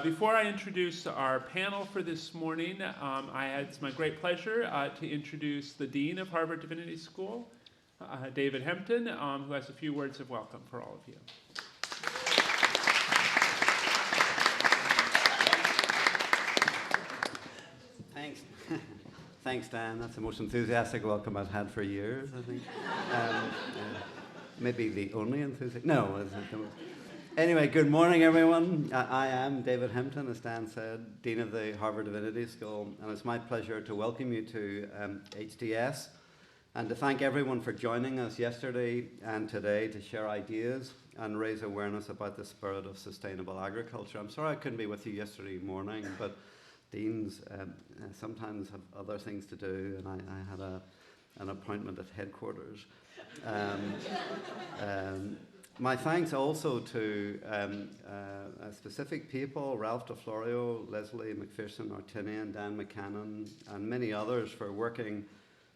Before I introduce our panel for this morning, it's my great pleasure to introduce the Dean of Harvard Divinity School, David Hempton, who has a few words of welcome for all of you. Thanks. Thanks, Dan. That's the most enthusiastic welcome I've had for years, I think. Maybe the only enthusiastic. No. Anyway, good morning, everyone. I am David Hempton, as Dan said, Dean of the Harvard Divinity School, and it's my pleasure to welcome you to HDS and to thank everyone for joining us yesterday and today to share ideas and raise awareness about the spirit of sustainable agriculture. I'm sorry I couldn't be with you yesterday morning, but deans sometimes have other things to do, and I had an appointment at headquarters. My thanks also to specific people, Ralph DeFlorio, Leslie McPherson, Artinian, Dan McCannon, and many others for working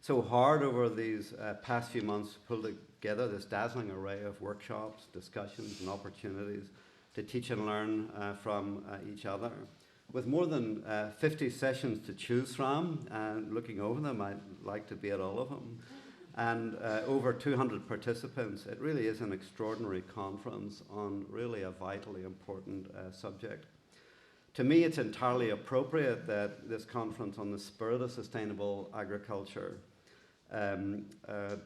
so hard over these past few months to pull together this dazzling array of workshops, discussions, and opportunities to teach and learn from each other. With more than 50 sessions to choose from, and looking over them, I'd like to be at all of them, and over 200 participants, it really is an extraordinary conference on really a vitally important subject. To me, it's entirely appropriate that this conference on the spirit of sustainable agriculture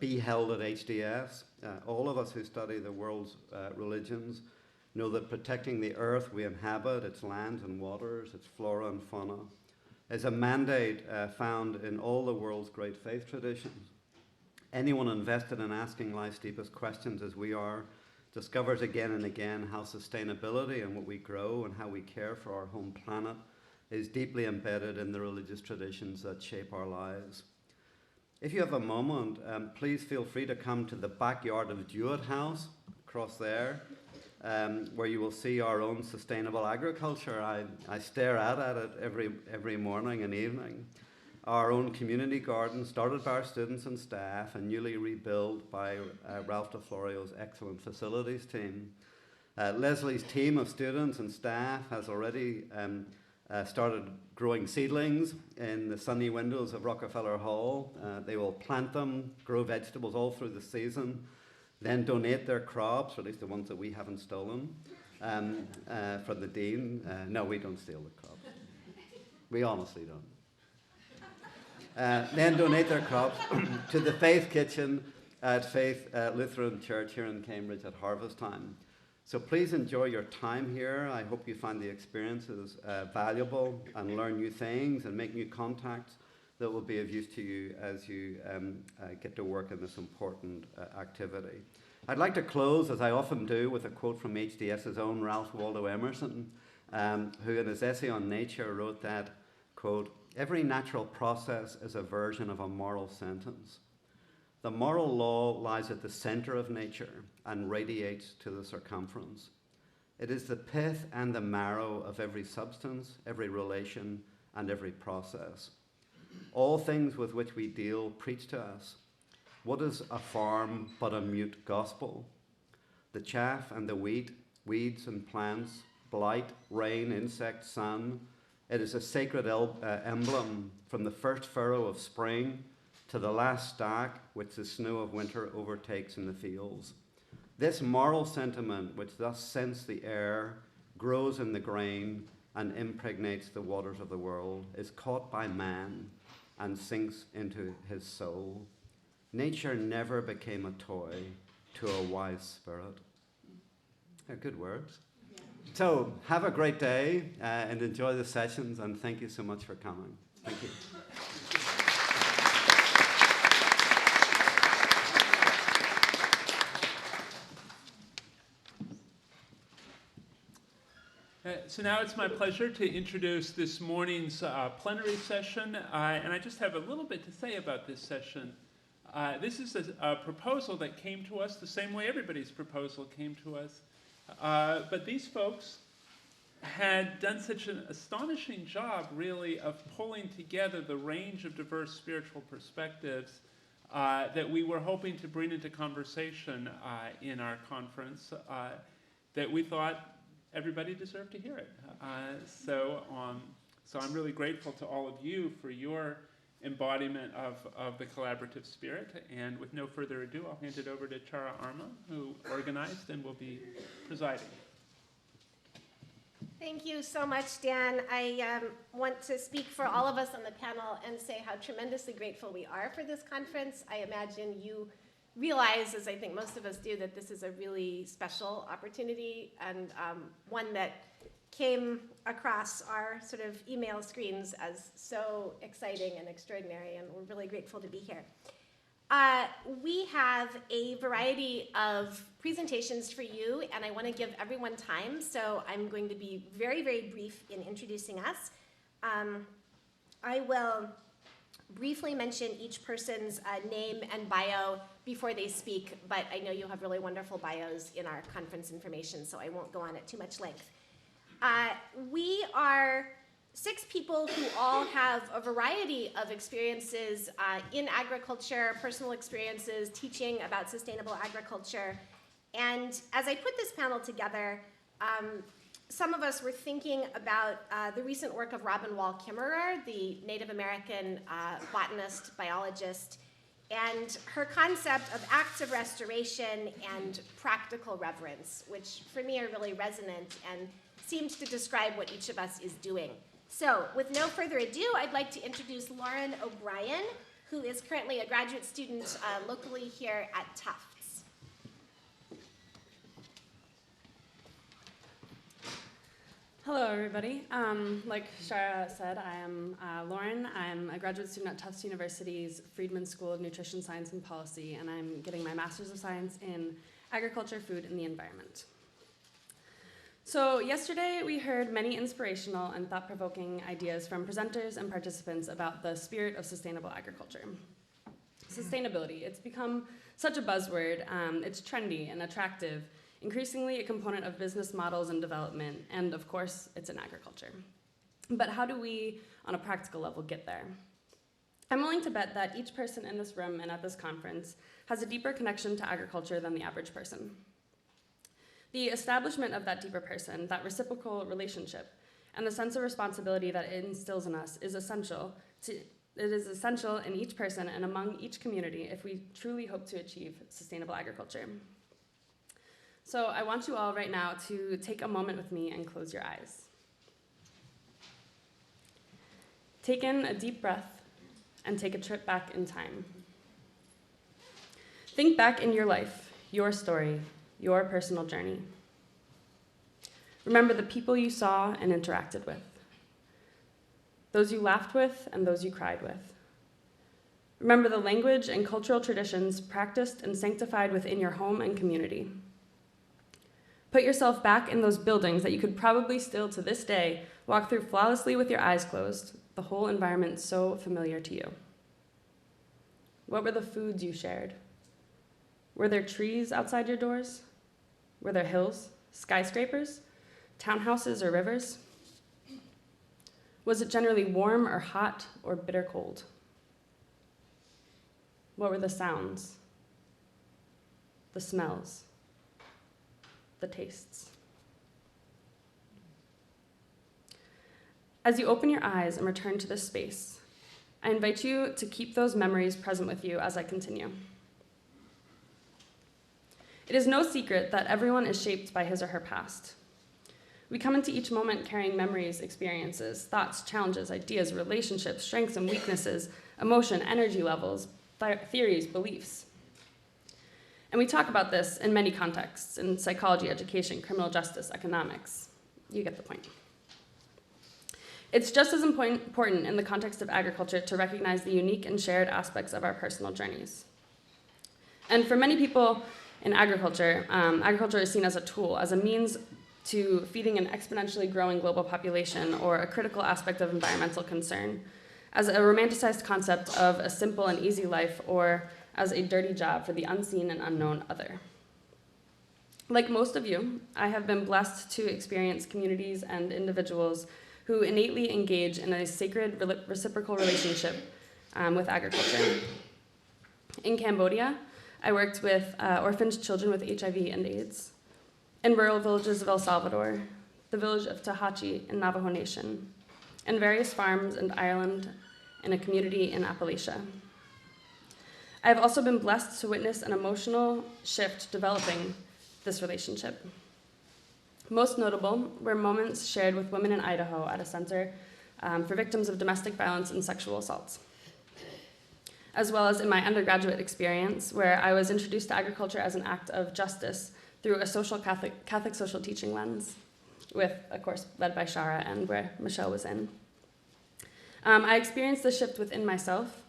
be held at HDS. All of us who study the world's religions know that protecting the earth we inhabit, its lands and waters, its flora and fauna, is a mandate found in all the world's great faith traditions. Anyone invested in asking life's deepest questions, as we are, discovers again and again how sustainability and what we grow and how we care for our home planet is deeply embedded in the religious traditions that shape our lives. If you have a moment, please feel free to come to the backyard of Jewett House, across there, where you will see our own sustainable agriculture. I stare at it every morning and evening. Our own community garden, started by our students and staff and newly rebuilt by Ralph DeFlorio's excellent facilities team. Leslie's team of students and staff has already started growing seedlings in the sunny windows of Rockefeller Hall. They will plant them, grow vegetables all through the season, then donate their crops, or at least the ones that we haven't stolen, for the dean. No, we don't steal the crops. We honestly don't. Then donate their crops to the Faith Kitchen at Faith Lutheran Church here in Cambridge at harvest time. So please enjoy your time here. I hope you find the experiences valuable and learn new things and make new contacts that will be of use to you as you get to work in this important activity. I'd like to close, as I often do, with a quote from HDS's own Ralph Waldo Emerson, who in his essay on nature wrote that, quote, "Every natural process is a version of a moral sentence. The moral law lies at the center of nature and radiates to the circumference. It is the pith and the marrow of every substance, every relation, and every process. All things with which we deal preach to us. What is a farm but a mute gospel? The chaff and the wheat, weeds and plants, blight, rain, insect, sun, it is a sacred emblem from the first furrow of spring to the last stack which the snow of winter overtakes in the fields. This moral sentiment, which thus scents the air, grows in the grain, and impregnates the waters of the world, is caught by man and sinks into his soul. Nature never became a toy to a wise spirit." They're good words. So have a great day and enjoy the sessions, and thank you so much for coming. Thank you. So now it's my pleasure to introduce this morning's plenary session, and I just have a little bit to say about this session. This is a proposal that came to us the same way everybody's proposal came to us. But these folks had done such an astonishing job, really, of pulling together the range of diverse spiritual perspectives that we were hoping to bring into conversation in our conference, that we thought everybody deserved to hear it. So I'm really grateful to all of you for your embodiment of the collaborative spirit. And with no further ado, I'll hand it over to Chara Armon, who organized and will be presiding. Thank you so much, Dan. I want to speak for all of us on the panel and say how tremendously grateful we are for this conference. I imagine you realize, as I think most of us do, that this is a really special opportunity and one that came across our sort of email screens as so exciting and extraordinary, and we're really grateful to be here. We have a variety of presentations for you, and I want to give everyone time, so I'm going to be very, very brief in introducing us. I will briefly mention each person's name and bio before they speak, but I know you have really wonderful bios in our conference information, so I won't go on at too much length. We are 6 people who all have a variety of experiences in agriculture, personal experiences, teaching about sustainable agriculture. And as I put this panel together, some of us were thinking about the recent work of Robin Wall Kimmerer, the Native American botanist, biologist, and her concept of acts of restoration and practical reverence, which for me are really resonant and seemed to describe what each of us is doing. So, with no further ado, I'd like to introduce Lauren O'Brien, who is currently a graduate student locally here at Tufts. Hello, everybody. Like Chara said, I am Lauren. I'm a graduate student at Tufts University's Friedman School of Nutrition Science and Policy, and I'm getting my Master's of Science in Agriculture, Food, and the Environment. So yesterday we heard many inspirational and thought-provoking ideas from presenters and participants about the spirit of sustainable agriculture. Sustainability, it's become such a buzzword. It's trendy and attractive, increasingly a component of business models and development, and of course, it's in agriculture. But how do we, on a practical level, get there? I'm willing to bet that each person in this room and at this conference has a deeper connection to agriculture than the average person. The establishment of that deeper person, that reciprocal relationship, and the sense of responsibility that it instills in us is essential. It is essential in each person and among each community if we truly hope to achieve sustainable agriculture. So I want you all right now to take a moment with me and close your eyes. Take in a deep breath and take a trip back in time. Think back in your life, your story, your personal journey. Remember the people you saw and interacted with, those you laughed with and those you cried with. Remember the language and cultural traditions practiced and sanctified within your home and community. Put yourself back in those buildings that you could probably still to this day walk through flawlessly with your eyes closed, the whole environment so familiar to you. What were the foods you shared? Were there trees outside your doors? Were there hills, skyscrapers, townhouses, or rivers? Was it generally warm or hot or bitter cold? What were the sounds, the smells, the tastes? As you open your eyes and return to this space, I invite you to keep those memories present with you as I continue. It is no secret that everyone is shaped by his or her past. We come into each moment carrying memories, experiences, thoughts, challenges, ideas, relationships, strengths and weaknesses, emotion, energy levels, theories, beliefs. And we talk about this in many contexts, in psychology, education, criminal justice, economics. You get the point. It's just as important in the context of agriculture to recognize the unique and shared aspects of our personal journeys. And for many people, in agriculture, agriculture is seen as a tool, as a means to feeding an exponentially growing global population or a critical aspect of environmental concern, as a romanticized concept of a simple and easy life, or as a dirty job for the unseen and unknown other. Like most of you, I have been blessed to experience communities and individuals who innately engage in a sacred reciprocal relationship with agriculture. In Cambodia, I worked with orphaned children with HIV and AIDS. In rural villages of El Salvador, the village of Tahachi in Navajo Nation, and various farms in Ireland and a community in Appalachia. I have also been blessed to witness an emotional shift developing this relationship. Most notable were moments shared with women in Idaho at a center for victims of domestic violence and sexual assaults, as well as in my undergraduate experience, where I was introduced to agriculture as an act of justice through a social Catholic social teaching lens, with a course led by Chara and where Michelle was in. I experienced the shift within myself,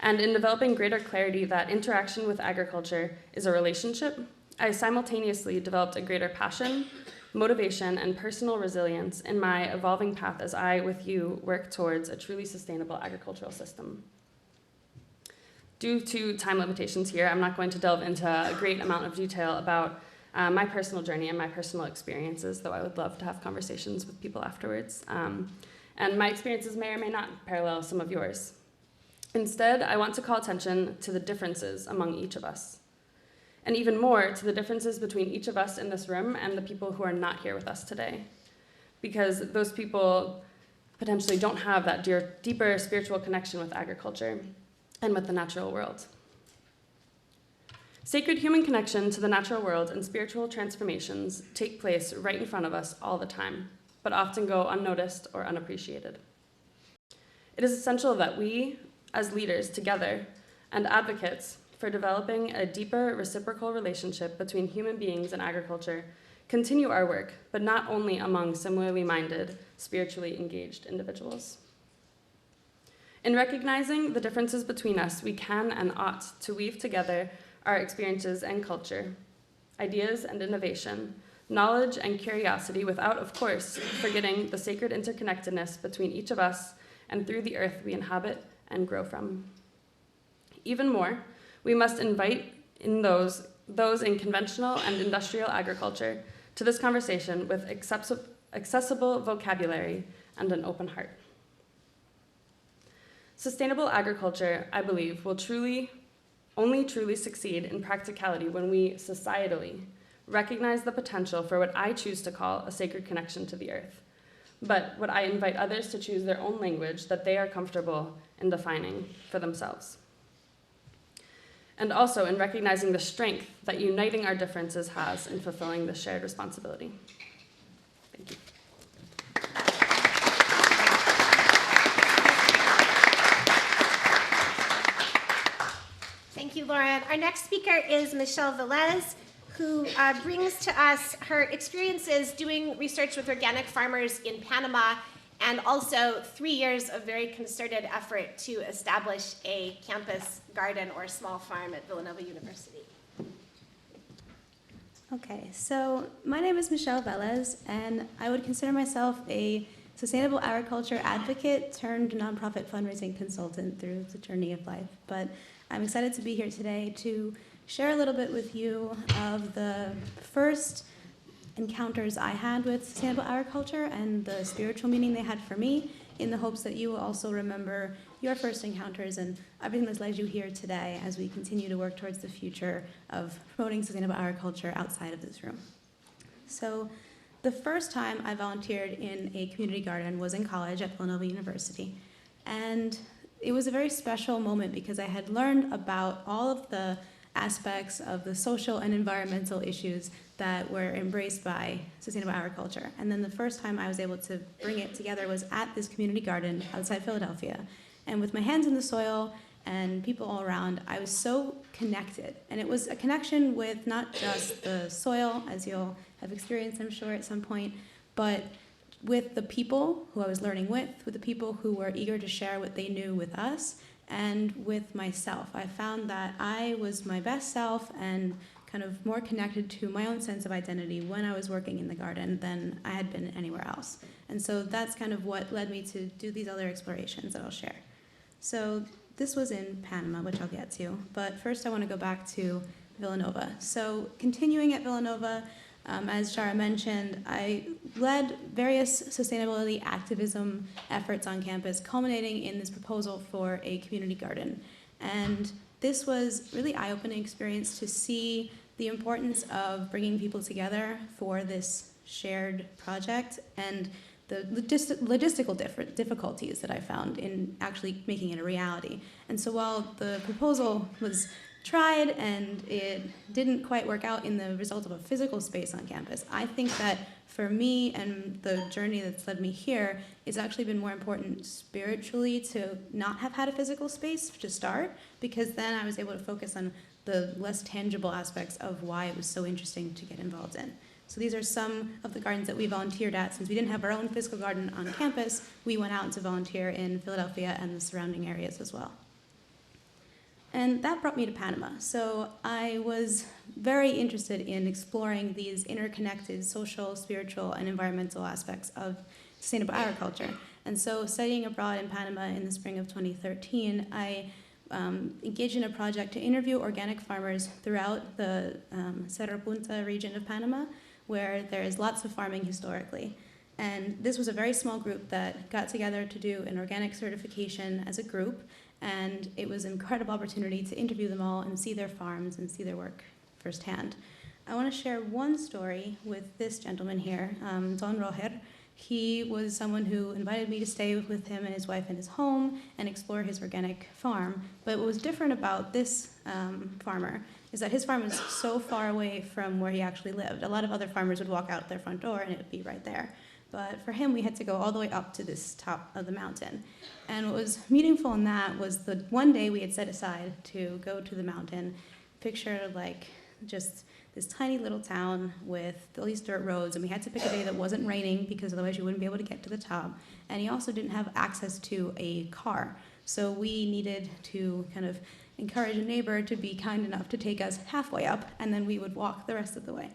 and in developing greater clarity that interaction with agriculture is a relationship, I simultaneously developed a greater passion, motivation, and personal resilience in my evolving path as I, with you, work towards a truly sustainable agricultural system. Due to time limitations here, I'm not going to delve into a great amount of detail about my personal journey and my personal experiences, though I would love to have conversations with people afterwards. And my experiences may or may not parallel some of yours. Instead, I want to call attention to the differences among each of us, and even more to the differences between each of us in this room and the people who are not here with us today, because those people potentially don't have that deeper spiritual connection with agriculture and with the natural world. Sacred human connection to the natural world and spiritual transformations take place right in front of us all the time, but often go unnoticed or unappreciated. It is essential that we, as leaders together and advocates for developing a deeper reciprocal relationship between human beings and agriculture, continue our work, but not only among similarly minded, spiritually engaged individuals. In recognizing the differences between us, we can and ought to weave together our experiences and culture, ideas and innovation, knowledge and curiosity, without, of course, forgetting the sacred interconnectedness between each of us and through the earth we inhabit and grow from. Even more, we must invite in those in conventional and industrial agriculture to this conversation with accessible vocabulary and an open heart. Sustainable agriculture, I believe, will only truly succeed in practicality when we societally recognize the potential for what I choose to call a sacred connection to the earth, but what I invite others to choose their own language that they are comfortable in defining for themselves. And also in recognizing the strength that uniting our differences has in fulfilling this shared responsibility. Thank you. Thank you, Lauren. Our next speaker is Michelle Velez, who brings to us her experiences doing research with organic farmers in Panama, and also 3 years of very concerted effort to establish a campus garden or small farm at Villanova University. Okay, so my name is Michelle Velez, and I would consider myself a sustainable agriculture advocate turned nonprofit fundraising consultant through the journey of life. But I'm excited to be here today to share a little bit with you of the first encounters I had with sustainable agriculture and the spiritual meaning they had for me, in the hopes that you will also remember your first encounters and everything that's led you here today as we continue to work towards the future of promoting sustainable agriculture outside of this room. So the first time I volunteered in a community garden was in college at Villanova University. And it was a very special moment because I had learned about all of the aspects of the social and environmental issues that were embraced by sustainable agriculture. And then the first time I was able to bring it together was at this community garden outside Philadelphia. And with my hands in the soil and people all around, I was so connected. And it was a connection with not just the soil, as you'll have experienced, I'm sure, at some point, but with the people who I was learning with the people who were eager to share what they knew with us, and with myself. I found that I was my best self and kind of more connected to my own sense of identity when I was working in the garden than I had been anywhere else. And so that's kind of what led me to do these other explorations that I'll share. So this was in Panama, which I'll get to. But first I want to go back to Villanova. So continuing at Villanova, as Chara mentioned, I led various sustainability activism efforts on campus, culminating in this proposal for a community garden. And this was really eye-opening experience to see the importance of bringing people together for this shared project and the logistical difficulties that I found in actually making it a reality. And so while the proposal was tried and it didn't quite work out in the result of a physical space on campus, I think that for me and the journey that's led me here, it's actually been more important spiritually to not have had a physical space to start, because then I was able to focus on the less tangible aspects of why it was so interesting to get involved in. So these are some of the gardens that we volunteered at. Since we didn't have our own physical garden on campus, we went out to volunteer in Philadelphia and the surrounding areas as well. And that brought me to Panama. So I was very interested in exploring these interconnected social, spiritual, and environmental aspects of sustainable agriculture. And so studying abroad in Panama in the spring of 2013, I engaged in a project to interview organic farmers throughout the Cerro Punta region of Panama, where there is lots of farming historically. And this was a very small group that got together to do an organic certification as a group, and it was an incredible opportunity to interview them all and see their farms and see their work firsthand. I want to share one story with this gentleman here, Don Roger. He was someone who invited me to stay with him and his wife in his home and explore his organic farm. But what was different about this farmer is that his farm was so far away from where he actually lived. A lot of other farmers would walk out their front door and it would be right there. But for him, we had to go all the way up to this top of the mountain. And what was meaningful in that was the one day we had set aside to go to the mountain, picture like just this tiny little town with all these dirt roads, and we had to pick a day that wasn't raining because otherwise you wouldn't be able to get to the top. And he also didn't have access to a car. So we needed to kind of encourage a neighbor to be kind enough to take us halfway up, and then we would walk the rest of the way.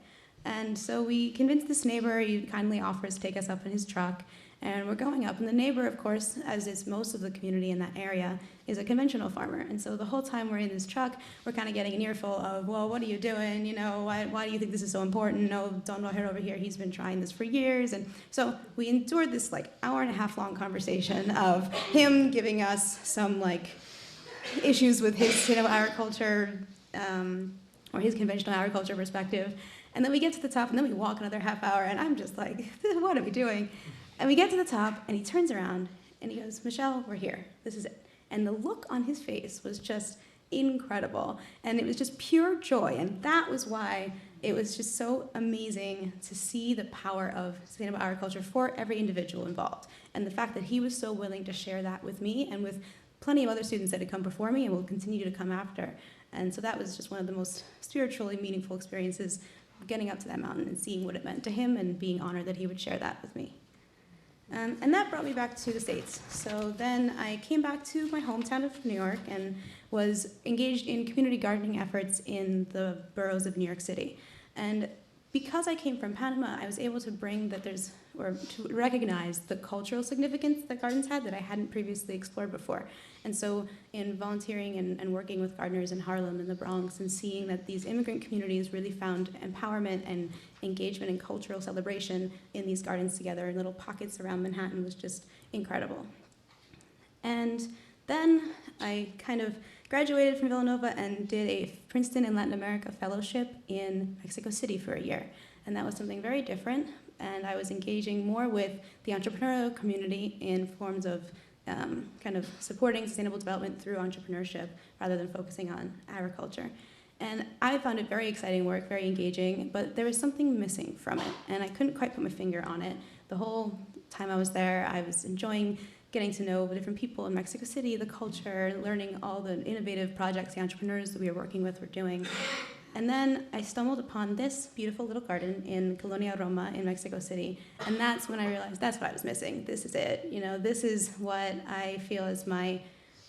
And so we convinced this neighbor, he kindly offers to take us up in his truck, and we're going up. And the neighbor, of course, as is most of the community in that area, is a conventional farmer. And so the whole time we're in this truck, we're kind of getting an earful of, well, what are you doing? You know, why do you think this is so important? No, Don Roger over here, he's been trying this for years. And so we endured this like hour-and-a-half long conversation of him giving us some like issues with his sustainable agriculture or his conventional agriculture perspective. And then we get to the top, and then we walk another half hour, and I'm just like, what are we doing? And we get to the top, and he turns around, and he goes, Michelle, we're here. This is it. And the look on his face was just incredible. And it was just pure joy. And that was why it was just so amazing to see the power of sustainable agriculture for every individual involved. And the fact that he was so willing to share that with me and with plenty of other students that had come before me and will continue to come after. And so that was just one of the most spiritually meaningful experiences, getting up to that mountain and seeing what it meant to him and being honored that he would share that with me. And that brought me back to the States. So then I came back to my hometown of New York and was engaged in community gardening efforts in the boroughs of New York City. And because I came from Panama, I was able to bring that to recognize the cultural significance that gardens had that I hadn't previously explored before. And so in volunteering and working with gardeners in Harlem and the Bronx and seeing that these immigrant communities really found empowerment and engagement and cultural celebration in these gardens together in little pockets around Manhattan was just incredible. And then I kind of graduated from Villanova and did a Princeton and Latin America fellowship in Mexico City for a year. And that was something very different. And I was engaging more with the entrepreneurial community in forms of kind of supporting sustainable development through entrepreneurship rather than focusing on agriculture. And I found it very exciting work, very engaging, but there was something missing from it, and I couldn't quite put my finger on it. The whole time I was there, I was enjoying getting to know the different people in Mexico City, the culture, learning all the innovative projects the entrepreneurs that we were working with were doing. And then I stumbled upon this beautiful little garden in Colonia Roma in Mexico City, and that's when I realized that's what I was missing. This is it. You know, this is what I feel is my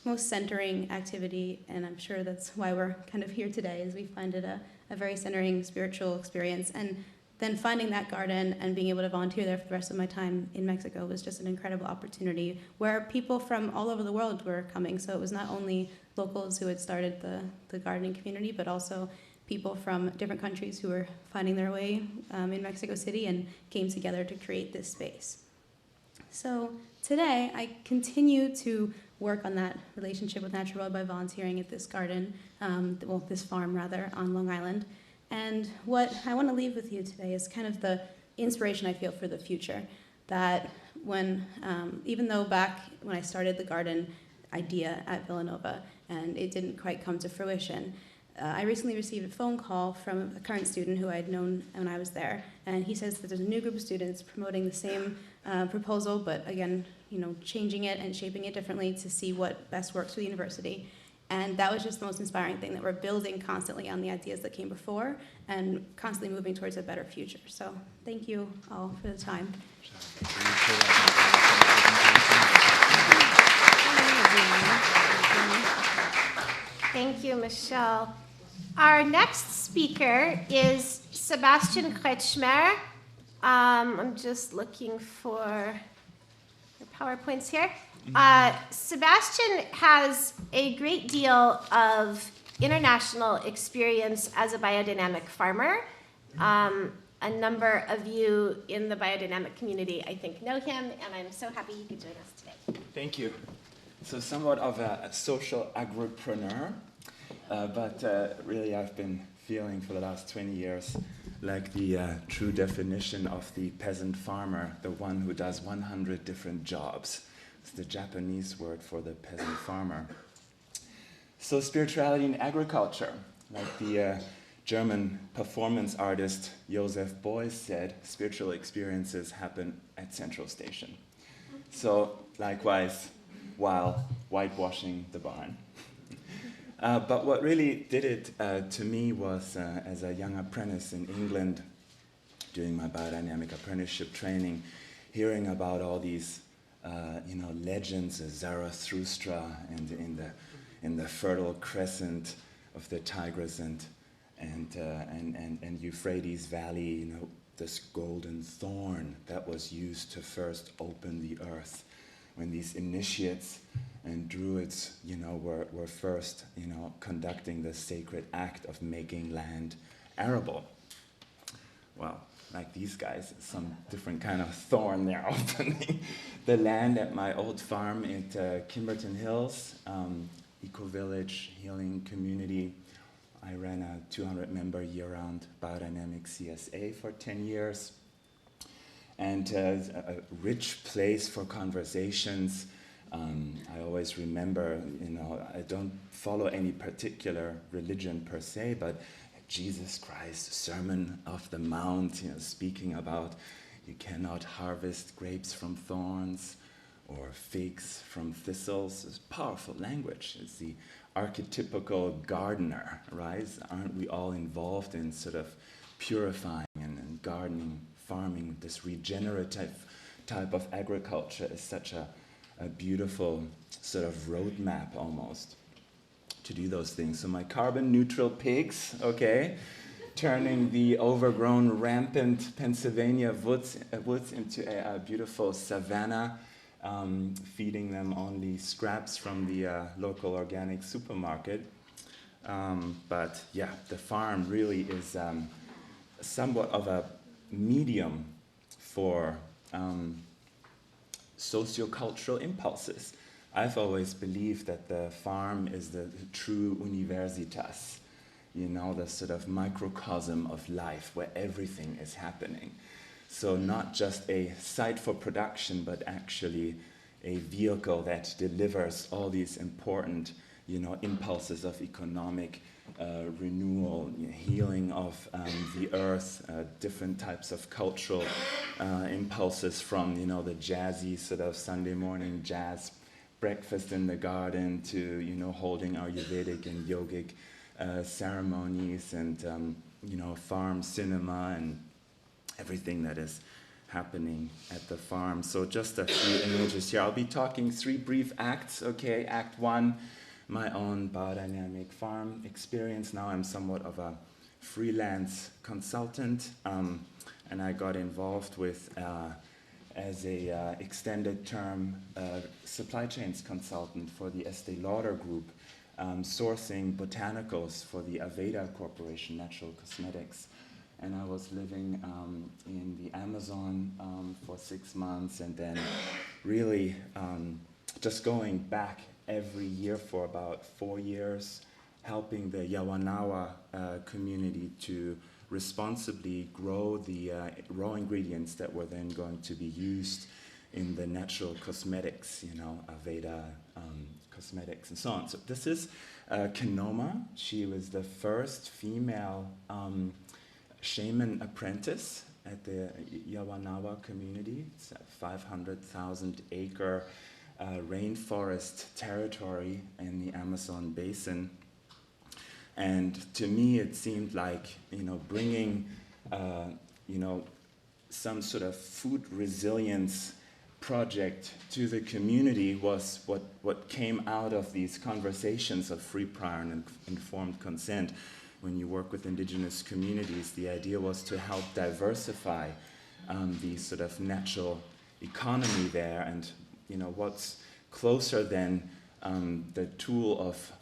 most centering activity, and I'm sure that's why we're kind of here today, is we find it a very centering spiritual experience. And then finding that garden and being able to volunteer there for the rest of my time in Mexico was just an incredible opportunity where people from all over the world were coming. So it was not only locals who had started the gardening community, but also people from different countries who were finding their way in Mexico City and came together to create this space. So today, I continue to work on that relationship with natural world by volunteering at this garden, this farm rather, on Long Island. And what I want to leave with you today is kind of the inspiration I feel for the future. That when, even though back when I started the garden idea at Villanova and it didn't quite come to fruition, I recently received a phone call from a current student who I had known when I was there, and he says that there's a new group of students promoting the same proposal, but again, changing it and shaping it differently to see what best works for the university. And that was just the most inspiring thing, that we're building constantly on the ideas that came before and constantly moving towards a better future. So thank you all for the time. Thank you, Michelle. Our next speaker is Sebastian Kretschmer. I'm just looking for the PowerPoints here. Sebastian has a great deal of international experience as a biodynamic farmer. A number of you in the biodynamic community, I think, know him, and I'm so happy he could join us today. Thank you. So somewhat of a social agripreneur, but really I've been feeling for the last 20 years like the true definition of the peasant farmer, the one who does 100 different jobs. It's the Japanese word for the peasant farmer. So spirituality in agriculture, like the German performance artist Joseph Beuys said, spiritual experiences happen at Central Station. So likewise, while whitewashing the barn. But what really did it to me was as a young apprentice in England, doing my biodynamic apprenticeship training, hearing about all these legends of Zarathustra and in the Fertile Crescent of the Tigris and Euphrates Valley, this golden thorn that was used to first open the earth, when these initiates and druids, were first, conducting the sacred act of making land arable. Well, like these guys, some different kind of thorn they're opening. The land at my old farm at Kimberton Hills, eco-village, healing community. I ran a 200-member year-round biodynamic CSA for 10 years. And a rich place for conversations. I always remember, I don't follow any particular religion per se, but Jesus Christ's Sermon of the Mount, speaking about you cannot harvest grapes from thorns or figs from thistles. It's powerful language. It's the archetypical gardener, right? Aren't we all involved in sort of purifying and gardening, farming? This regenerative type of agriculture is such a beautiful sort of roadmap almost to do those things. So my carbon neutral pigs, okay, turning the overgrown, rampant Pennsylvania woods into a beautiful savanna, feeding them only scraps from the local organic supermarket. But yeah, the farm really is somewhat of a medium for sociocultural impulses. I've always believed that the farm is the true universitas, the sort of microcosm of life where everything is happening. So not just a site for production, but actually a vehicle that delivers all these important, impulses of economic renewal, healing of the earth, different types of cultural impulses from, the jazzy sort of Sunday morning jazz breakfast in the garden to, holding Ayurvedic and yogic ceremonies and, farm cinema and everything that is happening at the farm. So just a few images here. I'll be talking 3 brief acts, okay? Act 1, my own biodynamic farm experience. Now I'm somewhat of a freelance consultant, and I got involved with as a extended term supply chains consultant for the Estee Lauder Group, sourcing botanicals for the Aveda Corporation, Natural Cosmetics. And I was living in the Amazon for 6 months, and then really just going back every year for about 4 years, helping the Yawanawa community to responsibly grow the raw ingredients that were then going to be used in the natural cosmetics, Aveda cosmetics and so on. So this is Kanoma. She was the first female shaman apprentice at the Yawanawa community. It's a 500,000 acre rainforest territory in the Amazon basin. And to me, it seemed like, bringing, some sort of food resilience project to the community was what came out of these conversations of free, prior, and informed consent. When you work with indigenous communities, the idea was to help diversify the sort of natural economy there, and what's closer than the tool of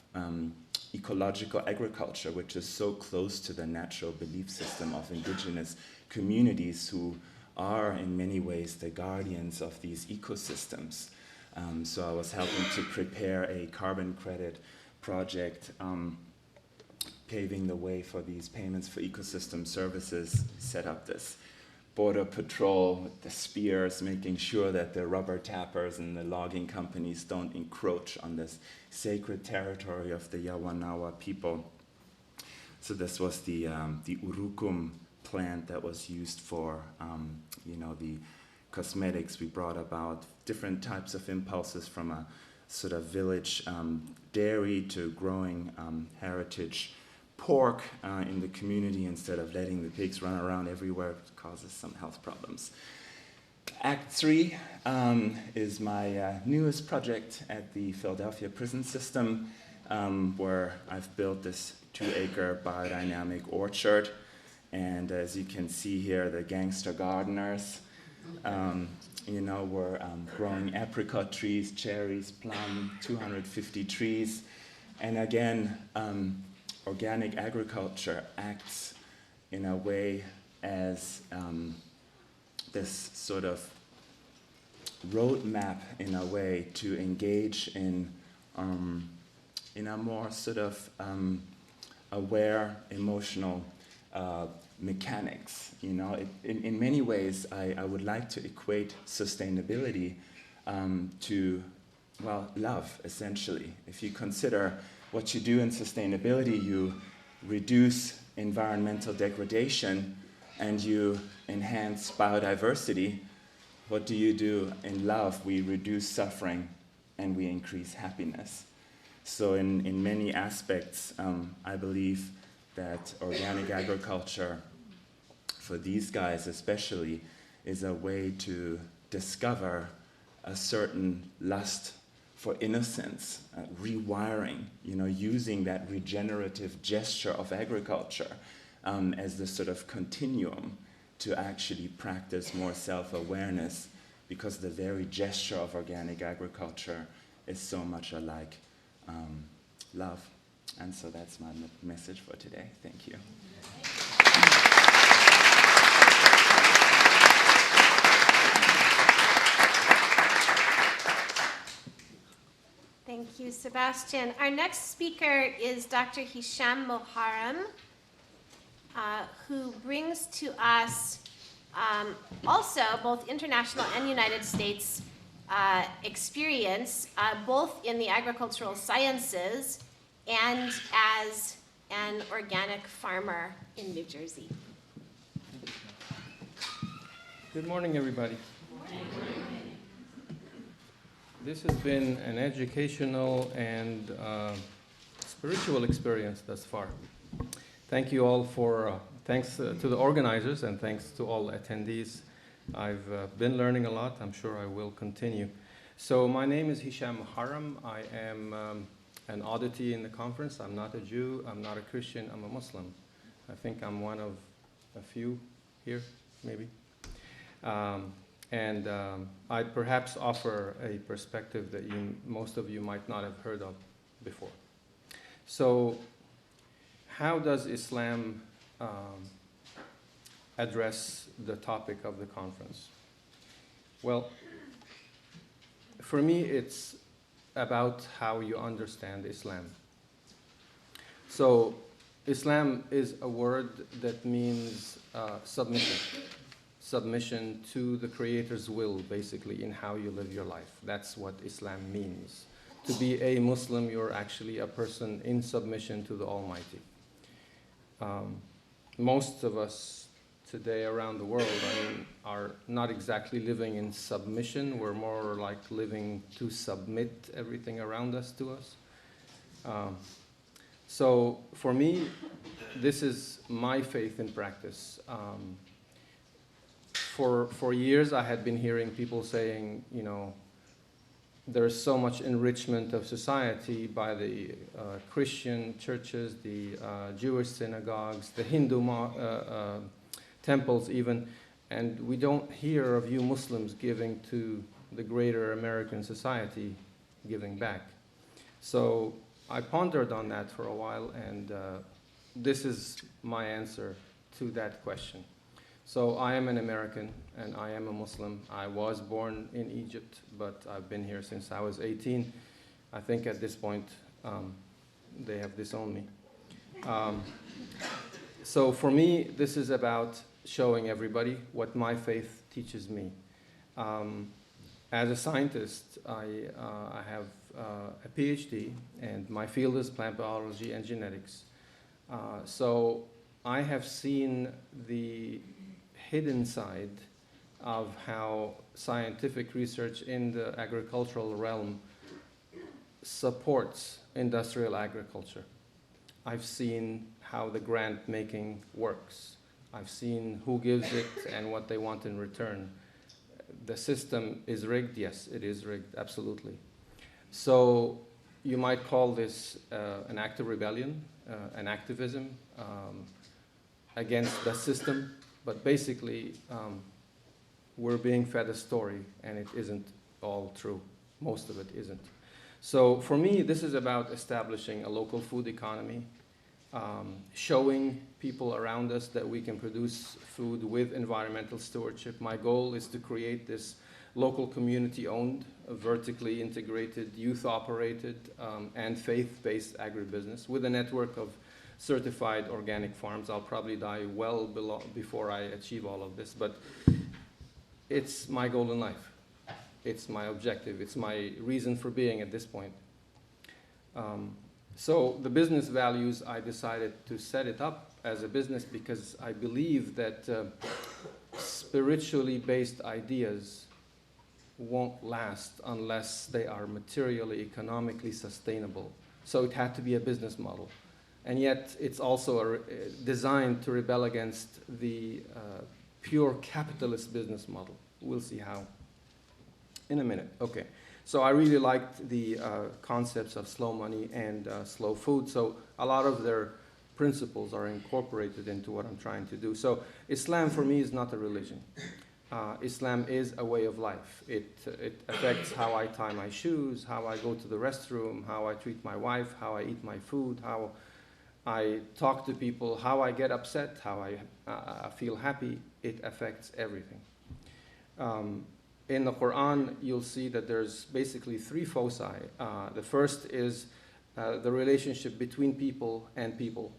ecological agriculture, which is so close to the natural belief system of indigenous communities who are in many ways the guardians of these ecosystems. So I was helping to prepare a carbon credit project, paving the way for these payments for ecosystem services, set up this border patrol with the spears, making sure that the rubber tappers and the logging companies don't encroach on this sacred territory of the Yawanawa people. So this was the urukum plant that was used for, the cosmetics. We brought about different types of impulses, from a sort of village dairy to growing heritage pork in the community instead of letting the pigs run around everywhere. It causes some health problems. Act 3 is my newest project at the Philadelphia prison system, where I've built this 2-acre biodynamic orchard. And as you can see here, the gangster gardeners, we're growing apricot trees, cherries, plum, 250 trees. And again, organic agriculture acts in a way as this sort of roadmap, in a way, to engage in a more sort of aware, emotional mechanics. In many ways, I would like to equate sustainability to, love, essentially. If you consider what you do in sustainability, you reduce environmental degradation and you enhance biodiversity. What do you do in love? We reduce suffering and we increase happiness. So in many aspects, I believe that organic agriculture, for these guys especially, is a way to discover a certain lust for innocence, rewiring, using that regenerative gesture of agriculture as the sort of continuum to actually practice more self-awareness, because the very gesture of organic agriculture is so much alike love. And so that's my message for today. Thank you. Thank you, Sebastian. Our next speaker is Dr. Hisham Moharram, who brings to us also both international and United States experience, both in the agricultural sciences and as an organic farmer in New Jersey. Good morning, everybody. This has been an educational and spiritual experience thus far. Thank you all for, thanks to the organizers and thanks to all attendees. I've been learning a lot. I'm sure I will continue. So my name is Hisham Muharram. I am an oddity in the conference. I'm not a Jew. I'm not a Christian. I'm a Muslim. I think I'm one of a few here, maybe. I'd perhaps offer a perspective that most of you might not have heard of before. So, how does Islam address the topic of the conference? Well, for me, it's about how you understand Islam. So, Islam is a word that means submission. Submission to the Creator's will, basically, in how you live your life. That's what Islam means. To be a Muslim, you're actually a person in submission to the Almighty. Most of us today around the world, are not exactly living in submission. We're more like living to submit everything around us to us. So for me, this is my faith in practice. For years, I had been hearing people saying, there's so much enrichment of society by the Christian churches, the Jewish synagogues, the Hindu temples even, and we don't hear of you Muslims giving to the greater American society, giving back. So I pondered on that for a while, and this is my answer to that question. So I am an American, and I am a Muslim. I was born in Egypt, but I've been here since I was 18. I think at this point, they have disowned me. So for me, this is about showing everybody what my faith teaches me. As a scientist, I have a PhD, and my field is plant biology and genetics. So I have seen the hidden side of how scientific research in the agricultural realm supports industrial agriculture. I've seen how the grant making works. I've seen who gives it and what they want in return. The system is rigged. Yes, it is rigged, absolutely. So you might call this an act of rebellion, an activism against the system. But basically, we're being fed a story, and it isn't all true. Most of it isn't. So for me, this is about establishing a local food economy, showing people around us that we can produce food with environmental stewardship. My goal is to create this local community-owned, vertically integrated, youth-operated, and faith-based agribusiness with a network of certified organic farms. I'll probably die well before I achieve all of this, but it's my goal in life. It's my objective. It's my reason for being at this point. So the business values, I decided to set it up as a business because I believe that spiritually based ideas won't last unless they are materially, economically sustainable. So it had to be a business model. And yet it's also designed to rebel against the pure capitalist business model. We'll see how in a minute. Okay. So I really liked the concepts of slow money and slow food. So a lot of their principles are incorporated into what I'm trying to do. So Islam for me is not a religion. Islam is a way of life. It affects how I tie my shoes, how I go to the restroom, how I treat my wife, how I eat my food, how I talk to people, how I get upset, how I feel happy. It affects everything. In the Quran, you'll see that there's basically three foci. The first is the relationship between people and people.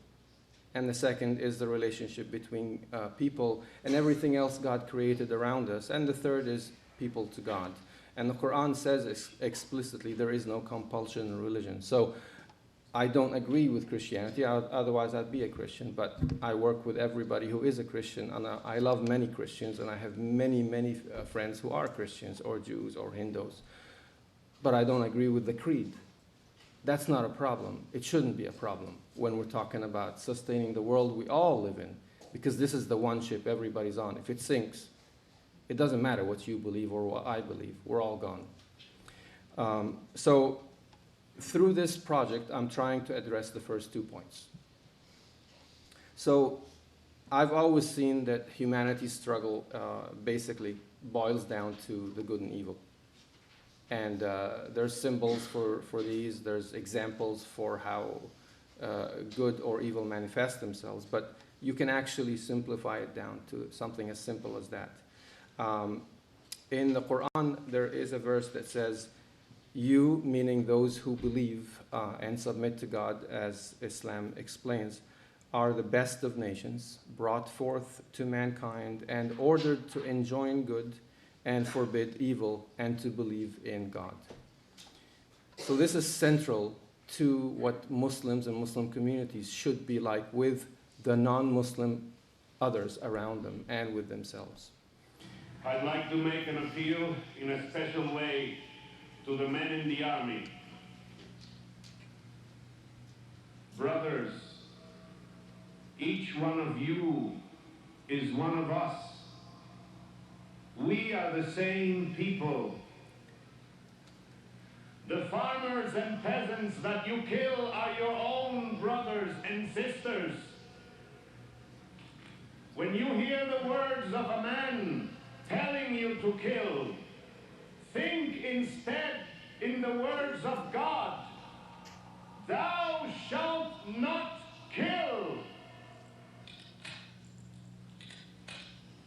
And the second is the relationship between people and everything else God created around us. And the third is people to God. And the Quran says explicitly there is no compulsion in religion. So I don't agree with Christianity, otherwise I'd be a Christian, but I work with everybody who is a Christian, and I love many Christians, and I have many friends who are Christians or Jews or Hindus, but I don't agree with the creed. That's not a problem. It shouldn't be a problem when we're talking about sustaining the world we all live in, because this is the one ship everybody's on. If it sinks, it doesn't matter what you believe or what I believe. We're all gone. So through this project, I'm trying to address the first 2 points. So I've always seen that humanity's struggle basically boils down to the good and evil. And there's symbols for these, there's examples for how good or evil manifest themselves, but you can actually simplify it down to something as simple as that. In the Quran, there is a verse that says, you, meaning those who believe and submit to God, as Islam explains, are the best of nations, brought forth to mankind and ordered to enjoin good and forbid evil and to believe in God. So this is central to what Muslims and Muslim communities should be like with the non-Muslim others around them and with themselves. I'd like to make an appeal in a special way to the men in the army. Brothers, each one of you is one of us. We are the same people. The farmers and peasants that you kill are your own brothers and sisters. When you hear the words of a man telling you to kill, think instead in the words of God. Thou shalt not kill.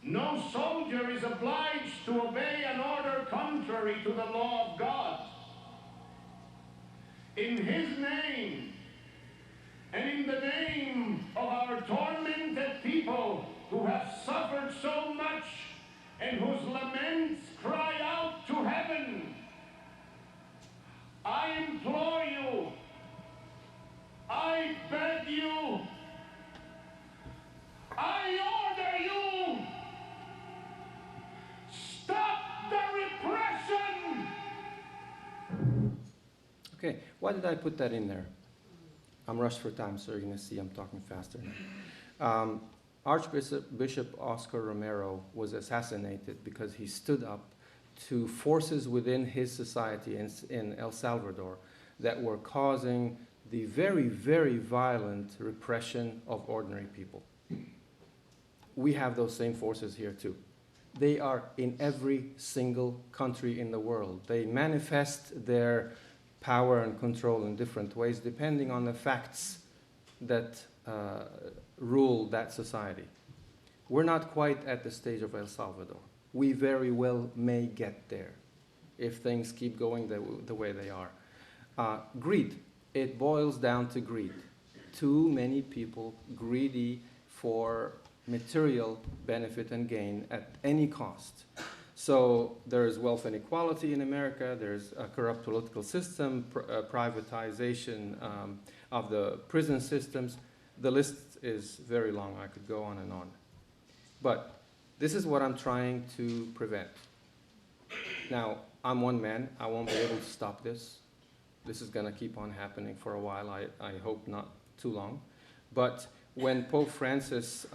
No soldier is obliged to obey an order contrary to the law of God. In his name, and in the name of our tormented people who have suffered so much and whose laments cry out to heaven, I implore you, I beg you, I order you, stop the repression! Okay, why did I put that in there? I'm rushed for time, so you're going to see I'm talking faster now. Archbishop Oscar Romero was assassinated because he stood up to forces within his society in El Salvador that were causing the very, very violent repression of ordinary people. We have those same forces here too. They are in every single country in the world. They manifest their power and control in different ways depending on the facts that rule that society. We're not quite at the stage of El Salvador. We very well may get there if things keep going the way they are. Greed. It boils down to greed. Too many people greedy for material benefit and gain at any cost. So there's wealth inequality in America, there's a corrupt political system, privatization of the prison systems. The list is very long. I could go on and on. But this is what I'm trying to prevent. Now, I'm one man. I won't be able to stop this. This is going to keep on happening for a while. I hope not too long. But when Pope Francis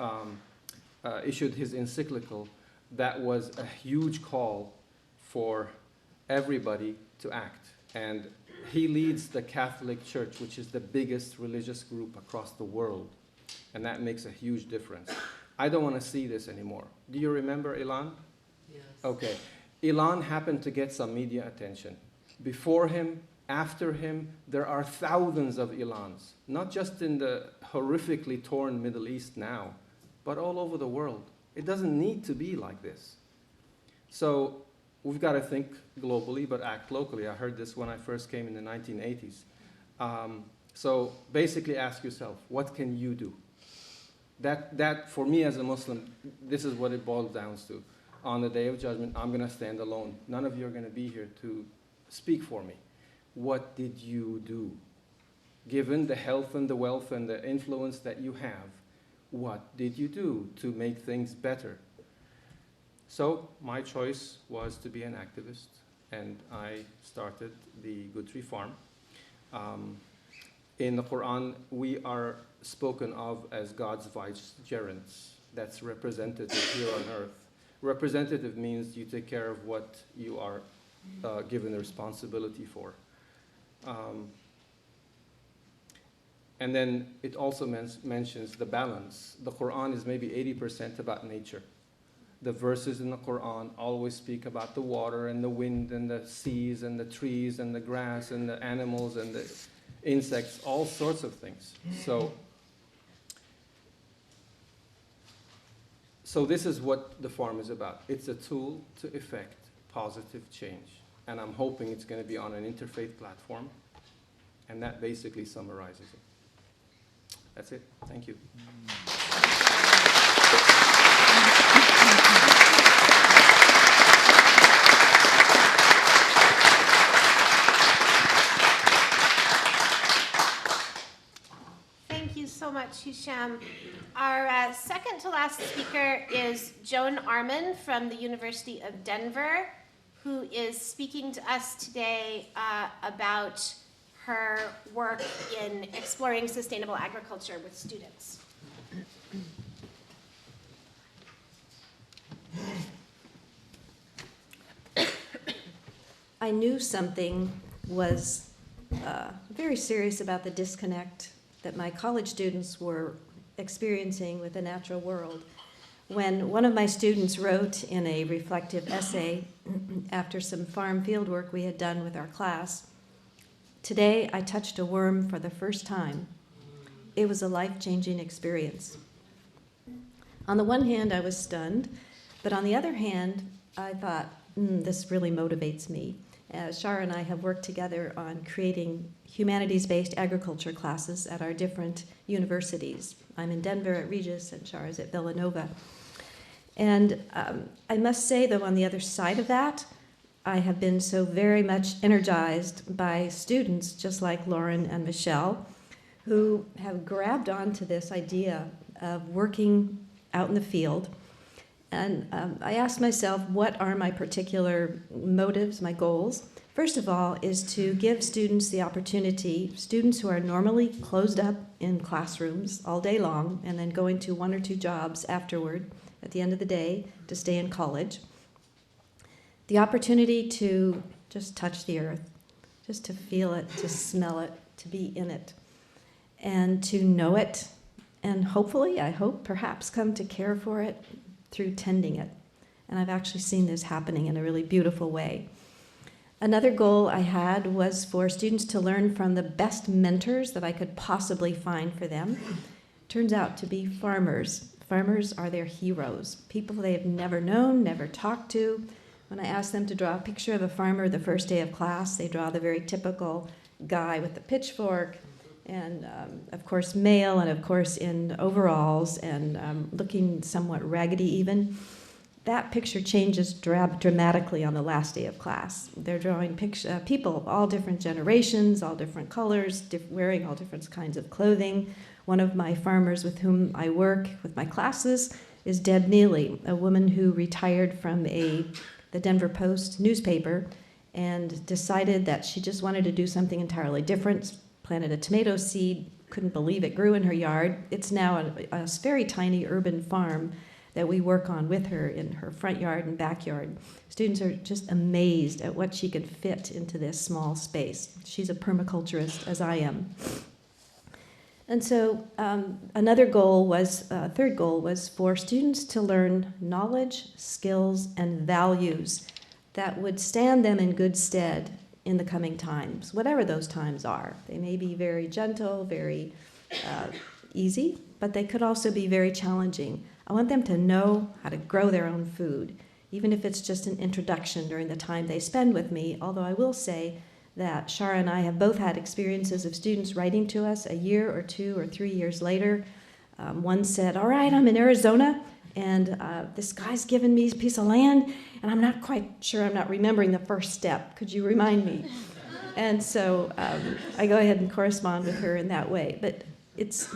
issued his encyclical, that was a huge call for everybody to act. And he leads the Catholic Church, which is the biggest religious group across the world. And that makes a huge difference. I don't want to see this anymore. Do you remember Ilan? Yes. Okay. Ilan happened to get some media attention. Before him, after him, there are thousands of Ilans, not just in the horrifically torn Middle East now, but all over the world. It doesn't need to be like this. So we've got to think globally, but act locally. I heard this when I first came in the 1980s. So basically ask yourself, what can you do? That for me as a Muslim, this is what it boils down to. On the day of judgment, I'm going to stand alone. None of you are going to be here to speak for me. What did you do? Given the health and the wealth and the influence that you have, what did you do to make things better? So my choice was to be an activist, and I started the Good Tree Farm. In the Quran, we are spoken of as God's vicegerents. That's representative here on earth. Representative means you take care of what you are given the responsibility for. And then it also mentions the balance. The Quran is maybe 80% about nature. The verses in the Quran always speak about the water and the wind and the seas and the trees and the grass and the animals and the insects, all sorts of things. So this is what the farm is about. It's a tool to effect positive change. And I'm hoping it's going to be on an interfaith platform. And that basically summarizes it. That's it. Thank you. Thank you so much, Hisham. Our second to last speaker is Joan Armon from the University of Denver, who is speaking to us today about her work in exploring sustainable agriculture with students. I knew something was very serious about the disconnect that my college students were experiencing with the natural world when one of my students wrote in a reflective essay after some farm field work we had done with our class, "Today I touched a worm for the first time. It was a life-changing experience." On the one hand, I was stunned, but on the other hand, I thought, this really motivates me. Chara and I have worked together on creating humanities-based agriculture classes at our different universities. I'm in Denver at Regis and Chara's at Villanova. And I must say, though, on the other side of that, I have been so very much energized by students just like Lauren and Michelle, who have grabbed onto this idea of working out in the field. And I asked myself, what are my particular motives, my goals? First of all, is to give students the opportunity, students who are normally closed up in classrooms all day long and then going to 1 or 2 jobs afterward at the end of the day to stay in college, the opportunity to just touch the earth, just to feel it, to smell it, to be in it, and to know it, and hopefully, I hope, perhaps come to care for it through tending it. And I've actually seen this happening in a really beautiful way. Another goal I had was for students to learn from the best mentors that I could possibly find for them. Turns out to be farmers. Farmers are their heroes, people they have never known, never talked to. When I ask them to draw a picture of a farmer the first day of class, they draw the very typical guy with the pitchfork, and of course male, and of course in overalls, and looking somewhat raggedy even. That picture changes dramatically on the last day of class. They're drawing people of all different generations, all different colors, wearing all different kinds of clothing. One of my farmers with whom I work with my classes is Deb Neely, a woman who retired from the Denver Post newspaper and decided that she just wanted to do something entirely different, planted a tomato seed, couldn't believe it grew in her yard. It's now a very tiny urban farm that we work on with her in her front yard and backyard. Students are just amazed at what she could fit into this small space. She's a permaculturist, as I am. And so another goal was, third goal was for students to learn knowledge, skills, and values that would stand them in good stead in the coming times, whatever those times are. They may be very gentle, very easy, but they could also be very challenging. I want them to know how to grow their own food, even if it's just an introduction during the time they spend with me, although I will say that Chara and I have both had experiences of students writing to us a year or 2 or 3 years later. One said, all right, I'm in Arizona, and this guy's given me a piece of land, and I'm not quite sure, I'm not remembering the first step. Could you remind me? And so I go ahead and correspond with her in that way. But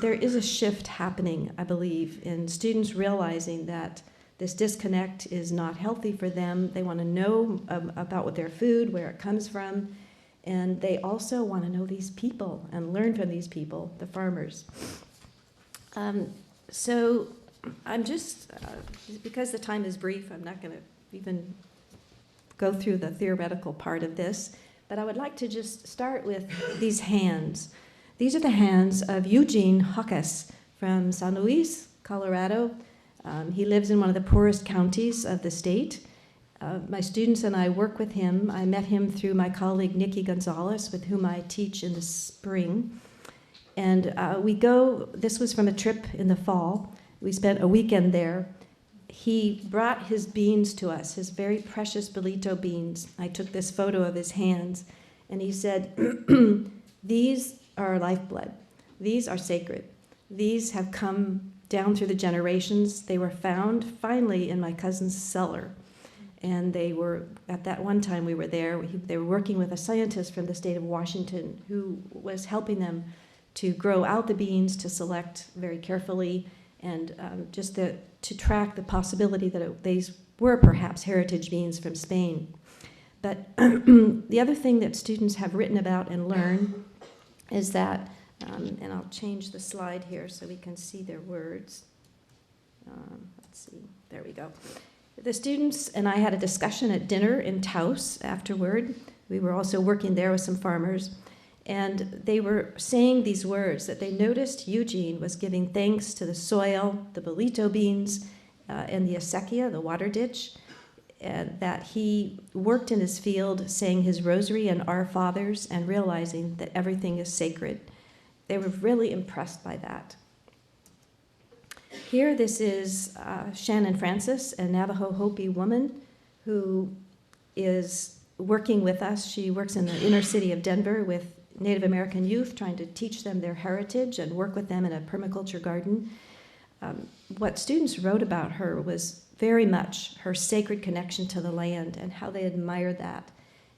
there is a shift happening, I believe, in students realizing that this disconnect is not healthy for them. They want to know about what their food, where it comes from, and they also want to know these people and learn from these people, the farmers. So I'm just, because the time is brief, I'm not going to even go through the theoretical part of this, but I would like to just start with these hands. These are the hands of Eugene Hawkes from San Luis, Colorado. He lives in one of the poorest counties of the state. My students and I work with him. I met him through my colleague Nikki Gonzalez, with whom I teach in the spring. And this was from a trip in the fall. We spent a weekend there. He brought his beans to us, his very precious bolito beans. I took this photo of his hands, and he said, these are our lifeblood. These are sacred. These have come down through the generations. They were found finally in my cousin's cellar. And they were, at that one time we were there, they were working with a scientist from the state of Washington who was helping them to grow out the beans, to select very carefully, and to track the possibility that these were perhaps heritage beans from Spain. But the other thing that students have written about and learned is that, and I'll change the slide here so we can see their words. Let's see, there we go. The students and I had a discussion at dinner in Taos afterward. We were also working there with some farmers, and they were saying these words, that they noticed Eugene was giving thanks to the soil, the bolito beans, and the acequia, the water ditch, and that he worked in his field saying his rosary and Our Fathers and realizing that everything is sacred. They were really impressed by that. Here, this is Shannon Francis, a Navajo Hopi woman who is working with us. She works in the inner city of Denver with Native American youth, trying to teach them their heritage and work with them in a permaculture garden. What students wrote about her was very much her sacred connection to the land and how they admired that,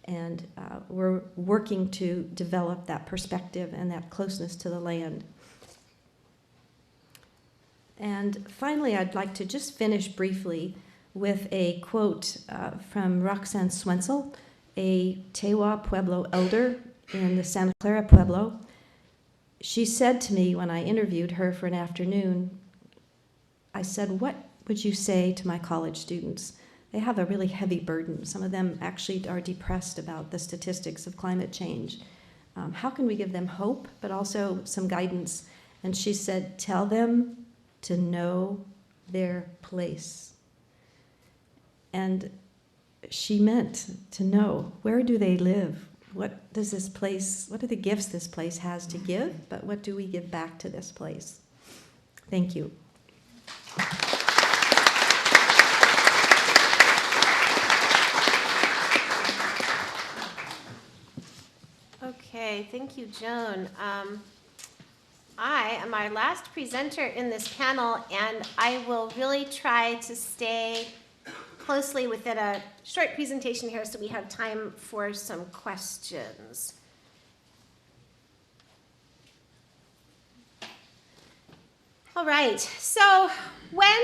and were working to develop that perspective and that closeness to the land. And finally, I'd like to just finish briefly with a quote from Roxanne Swensel, a Tewa Pueblo elder in the Santa Clara Pueblo. She said to me when I interviewed her for an afternoon, I said, "What would you say to my college students? They have a really heavy burden. Some of them actually are depressed about the statistics of climate change. How can we give them hope, but also some guidance?" And she said, "Tell them to know their place." And she meant to know, where do they live? What does this place, what are the gifts this place has to give, but what do we give back to this place? Thank you. Okay, thank you, Joan. I am our last presenter in this panel, and I will really try to stay closely within a short presentation here so we have time for some questions. All right, so when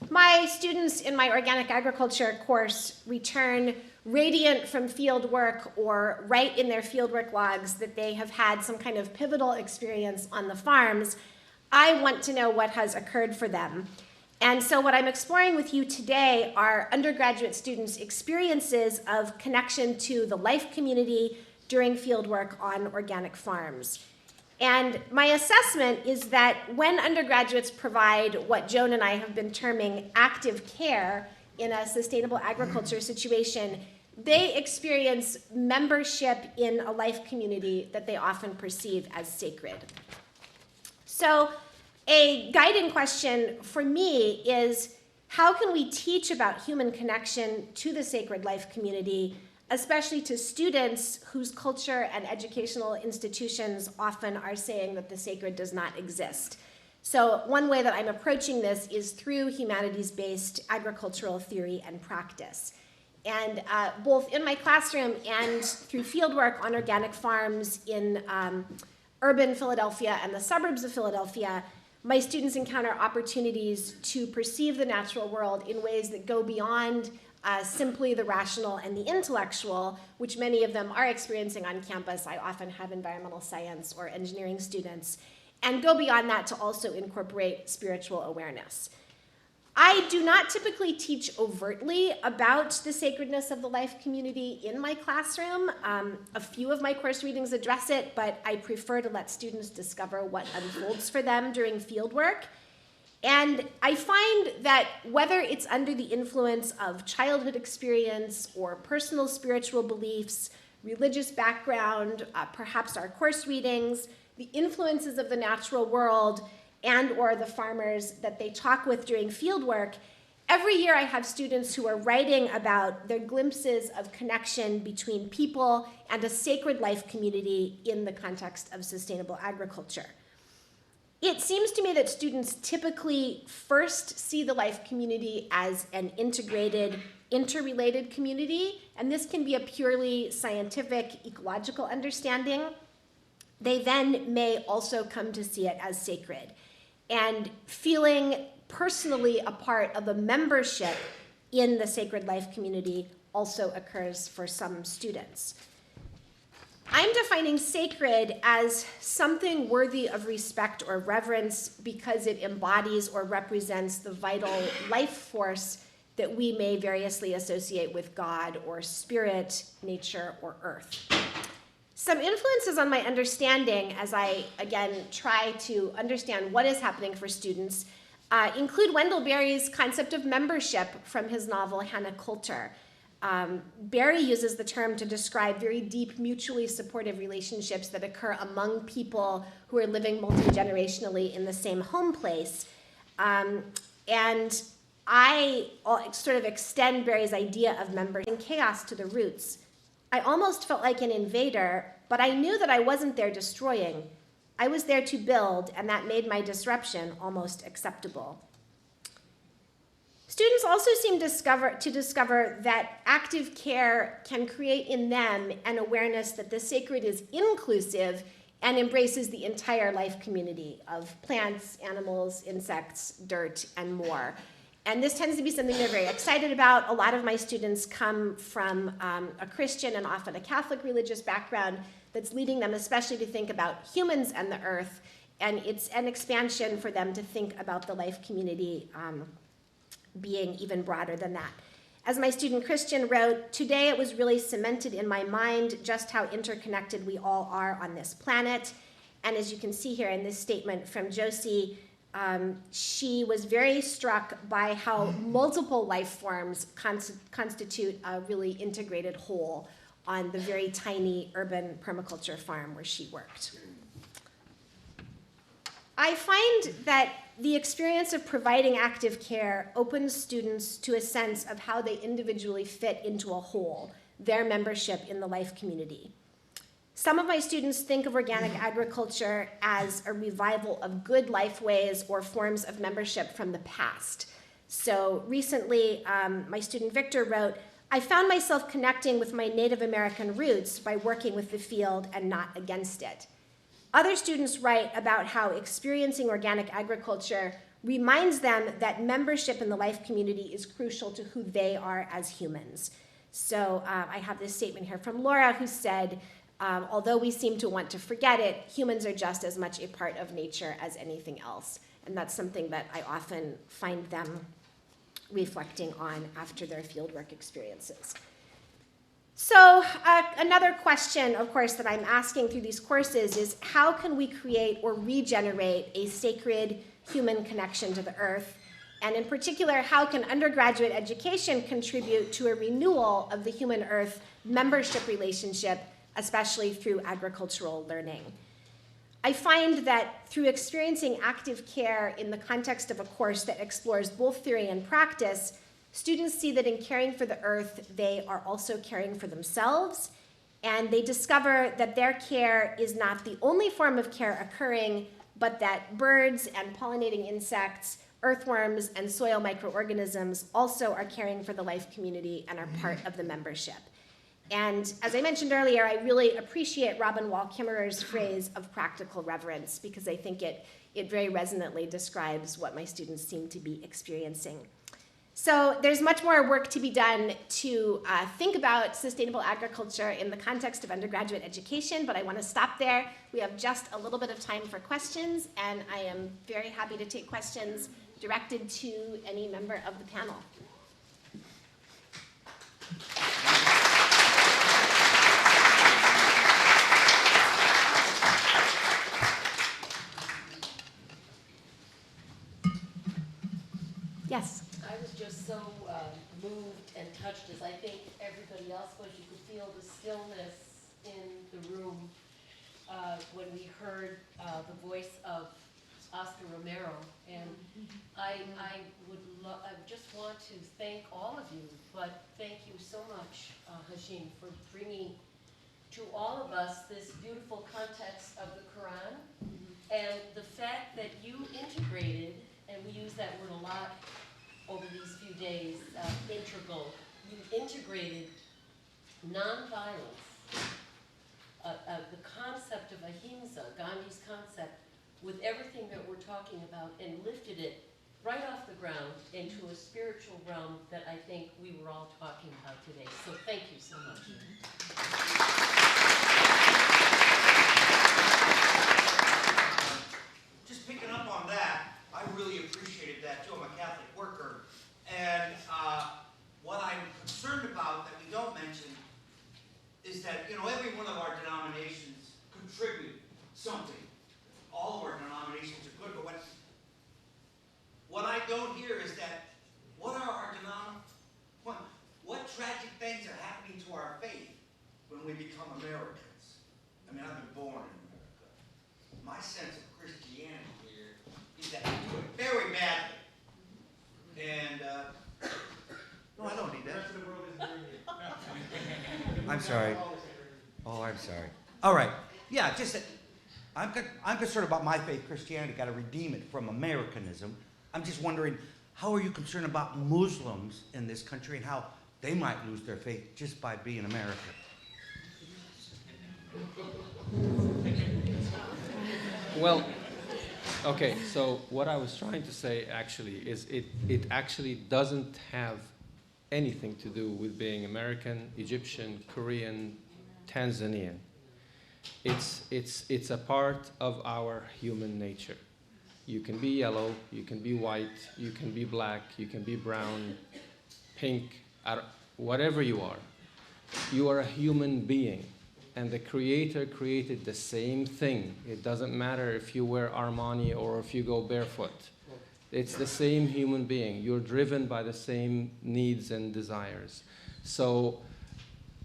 my students in my organic agriculture course return radiant from field work or write in their fieldwork logs that they have had some kind of pivotal experience on the farms, I want to know what has occurred for them. And so what I'm exploring with you today are undergraduate students' experiences of connection to the life community during fieldwork on organic farms. And my assessment is that when undergraduates provide what Joan and I have been terming active care in a sustainable agriculture situation, they experience membership in a life community that they often perceive as sacred. So a guiding question for me is, how can we teach about human connection to the sacred life community, especially to students whose culture and educational institutions often are saying that the sacred does not exist? So one way that I'm approaching this is through humanities-based agricultural theory and practice. And both in my classroom and through fieldwork on organic farms in urban Philadelphia and the suburbs of Philadelphia, my students encounter opportunities to perceive the natural world in ways that go beyond simply the rational and the intellectual, which many of them are experiencing on campus. I often have environmental science or engineering students, and go beyond that to also incorporate spiritual awareness. I do not typically teach overtly about the sacredness of the life community in my classroom. A few of my course readings address it, but I prefer to let students discover what unfolds for them during fieldwork. And I find that whether it's under the influence of childhood experience or personal spiritual beliefs, religious background, perhaps our course readings, the influences of the natural world, and or the farmers that they talk with during fieldwork, every year I have students who are writing about their glimpses of connection between people and a sacred life community in the context of sustainable agriculture. It seems to me that students typically first see the life community as an integrated, interrelated community, and this can be a purely scientific, ecological understanding. They then may also come to see it as sacred. And feeling personally a part of a membership in the sacred life community also occurs for some students. I'm defining sacred as something worthy of respect or reverence because it embodies or represents the vital life force that we may variously associate with God or spirit, nature, or earth. Some influences on my understanding as I, again, try to understand what is happening for students include Wendell Berry's concept of membership from his novel Hannah Coulter. Berry uses the term to describe very deep, mutually supportive relationships that occur among people who are living multi-generationally in the same home place. And I sort of extend Berry's idea of membership and chaos to the roots. I almost felt like an invader, but I knew that I wasn't there destroying. I was there to build, and that made my disruption almost acceptable. Students also seem to discover that active care can create in them an awareness that the sacred is inclusive and embraces the entire life community of plants, animals, insects, dirt, and more. And this tends to be something they're very excited about. A lot of my students come from a Christian and often a Catholic religious background that's leading them especially to think about humans and the earth, and it's an expansion for them to think about the life community being even broader than that. As my student Christian wrote, today it was really cemented in my mind just how interconnected we all are on this planet. And as you can see here in this statement from Josie, she was very struck by how multiple life forms constitute a really integrated whole on the very tiny urban permaculture farm where she worked. I find that the experience of providing active care opens students to a sense of how they individually fit into a whole, their membership in the life community. Some of my students think of organic agriculture as a revival of good life ways or forms of membership from the past. So recently, my student Victor wrote, I found myself connecting with my Native American roots by working with the field and not against it. Other students write about how experiencing organic agriculture reminds them that membership in the life community is crucial to who they are as humans. So I have this statement here from Laura who said, although we seem to want to forget it, humans are just as much a part of nature as anything else. And that's something that I often find them reflecting on after their fieldwork experiences. So another question, of course, that I'm asking through these courses is how can we create or regenerate a sacred human connection to the earth? And in particular, how can undergraduate education contribute to a renewal of the human-earth membership relationship, especially through agricultural learning? I find that through experiencing active care in the context of a course that explores both theory and practice, students see that in caring for the earth, they are also caring for themselves, and they discover that their care is not the only form of care occurring, but that birds and pollinating insects, earthworms, and soil microorganisms also are caring for the life community and are part of the membership. And as I mentioned earlier, I really appreciate Robin Wall Kimmerer's phrase of practical reverence because I think it very resonantly describes what my students seem to be experiencing. So there's much more work to be done to think about sustainable agriculture in the context of undergraduate education, but I want to stop there. We have just a little bit of time for questions, and I am very happy to take questions directed to any member of the panel. Yes. I was just so moved and touched, as I think everybody else was. You could feel the stillness in the room when we heard the voice of Oscar Romero. And I just want to thank all of you, but thank you so much, Hisham, for bringing to all of us this beautiful context of the Quran and the fact that we use that word a lot over these few days, integral. You integrated nonviolence, the concept of ahimsa, Gandhi's concept, with everything that we're talking about, and lifted it right off the ground into a spiritual realm that I think we were all talking about today. So thank you so much. Just picking up on that, I really appreciated that too. I'm a Catholic worker. And what I'm concerned about that we don't mention is that, every one of our denominations contribute something. All of our denominations are good, but what I don't hear is that what are our what tragic things are happening to our faith when we become Americans? I mean, I've been born in America. My sense of Christianity here is that we do it very badly. And no, I don't need that. The rest of the world isn't doing it. I'm sorry. Oh, I'm sorry. All right. Yeah, just that I'm concerned about my faith, Christianity. Got to redeem it from Americanism. I'm just wondering, how are you concerned about Muslims in this country and how they might lose their faith just by being American? Well, okay, so what I was trying to say actually is it actually doesn't have anything to do with being American, Egyptian, Korean, Tanzanian. It's a part of our human nature. You can be yellow, you can be white, you can be black, you can be brown, pink, whatever you are. You are a human being. And the Creator created the same thing. It doesn't matter if you wear Armani or if you go barefoot. It's the same human being. You're driven by the same needs and desires. So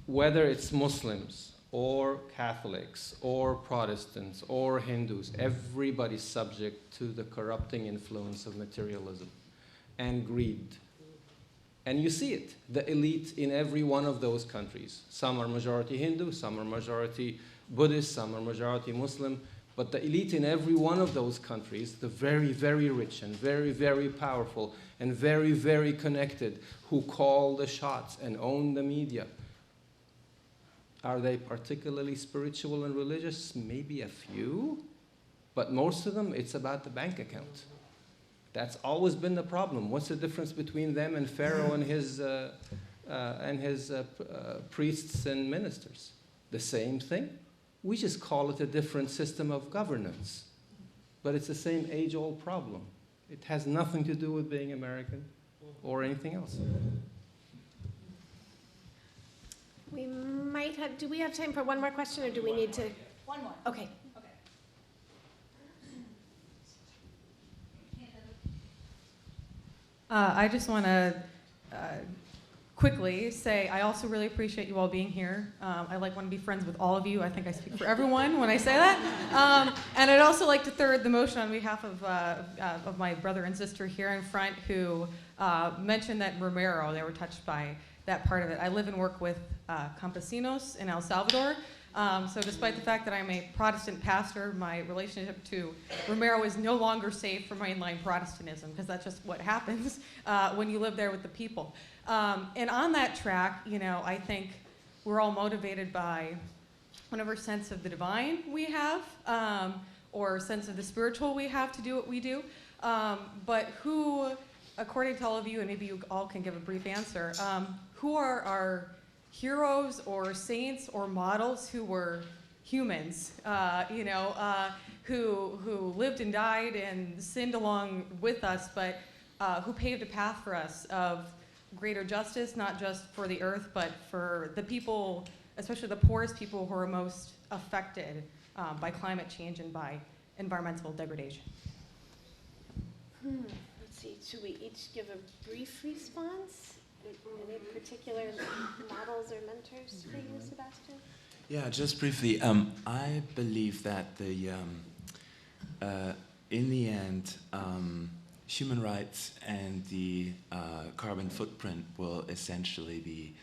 whether it's Muslims or Catholics or Protestants or Hindus, everybody's subject to the corrupting influence of materialism and greed. And you see it, the elite in every one of those countries. Some are majority Hindu, some are majority Buddhist, some are majority Muslim. But the elite in every one of those countries, the very, very rich and very, very powerful and very, very connected, who call the shots and own the media, are they particularly spiritual and religious? Maybe a few. But most of them, it's about the bank account. That's always been the problem. What's the difference between them and Pharaoh and his priests and ministers? The same thing. We just call it a different system of governance. But it's the same age-old problem. It has nothing to do with being American or anything else. We might have, do we have time for one more question, or do we need to? One more. Okay. I just want to quickly say I also really appreciate you all being here. I want to be friends with all of you. I think I speak for everyone when I say that. And I'd also like to third the motion on behalf of my brother and sister here in front who mentioned that Romero, they were touched by that part of it. I live and work with campesinos in El Salvador. So despite the fact that I'm a Protestant pastor, my relationship to Romero is no longer safe for mainline Protestantism, because that's just what happens when you live there with the people. And on that track, I think we're all motivated by whatever sense of the divine we have, or sense of the spiritual we have to do what we do. But who, according to all of you, and maybe you all can give a brief answer, who are our heroes or saints or models who were humans, who lived and died and sinned along with us, but who paved a path for us of greater justice, not just for the earth, but for the people, especially the poorest people who are most affected by climate change and by environmental degradation. Let's see, should we each give a brief response? Any particular models or mentors for you, Sebastian? Yeah, just briefly. I believe that in the end, human rights and the carbon footprint will essentially be,